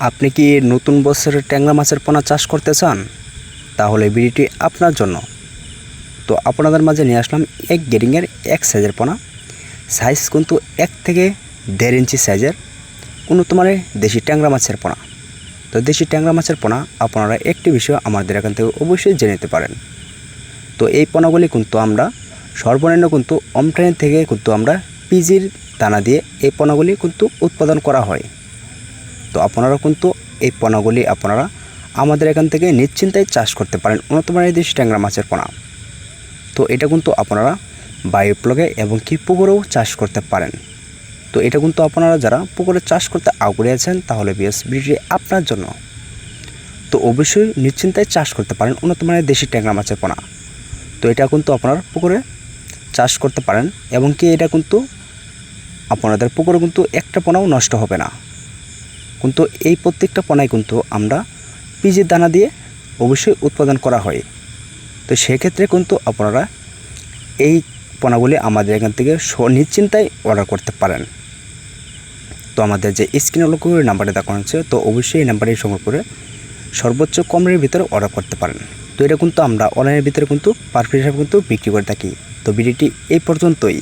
আপনি কি নতুন বছরে ট্যাংরা মাছের পোনা চাষ করতে চান? তাহলে ভিডিওটি আপনার জন্য। তো আপনাদের মাঝে নিয়ে আসলাম এক গ্রেডিংয়ের এক সাইজের পোনা। সাইজ কিন্তু 1 থেকে 1.5 ইঞ্চি সাইজের উন্নত মানের দেশি ট্যাংরা মাছের পোনা। তো দেশি ট্যাংরা মাছের পোনা আপনারা একটি বিষয় আমাদের এখান থেকে অবশ্যই জেনে নিতে পারেন। তো এই পোনাগুলি কিন্তু আমরা সর্বনিম্ন কিন্তু অমট্রেন থেকে কিন্তু আমরা পিজির দানা দিয়ে এই পোনাগুলি কিন্তু উৎপাদন করা হয়। তো আপনারা কিন্তু এই পোনাগুলি আপনারা আমাদের এখান থেকে নিশ্চিন্তায় চাষ করতে পারেন উন্নত মানের দেশি ট্যাংরা মাছের পোনা। তো এটা কিন্তু আপনারা বায়োপ্লগে এবং কি পুকুরেও চাষ করতে পারেন। তো এটা কিন্তু আপনারা যারা পুকুরে চাষ করতে আগ্রহী আছেন তাহলে ভিডিওটি আপনার জন্য। তো অবশ্যই নিশ্চিন্তায় চাষ করতে পারেন উন্নত মানের দেশি ট্যাংরা মাছের পোনা। তো এটা কিন্তু আপনারা পুকুরে চাষ করতে পারেন এবং কি এটা কিন্তু আপনাদের পুকুরে কিন্তু একটা পোনাও নষ্ট হবে না। কিন্তু এই প্রত্যেকটা পোনায় কিন্তু আমরা পিজির দানা দিয়ে অবশ্যই উৎপাদন করা হয়। তো সেক্ষেত্রে কিন্তু আপনারা এই পোনাগুলি আমাদের এখান থেকে নিশ্চিন্তায় অর্ডার করতে পারেন। তো আমাদের যে স্ক্রিনে লক্ষ্য করে নাম্বারটা দেখানো হচ্ছে, তো অবশ্যই এই নাম্বারে সংগ্রহ করে সর্বোচ্চ কম রেটের ভিতরে অর্ডার করতে পারেন। তো এটা কিন্তু আমরা অনলাইনের ভিতরে কিন্তু পার পিস হিসাবে কিন্তু বিক্রি করে থাকি। তো ভিডিওটি এই পর্যন্তই।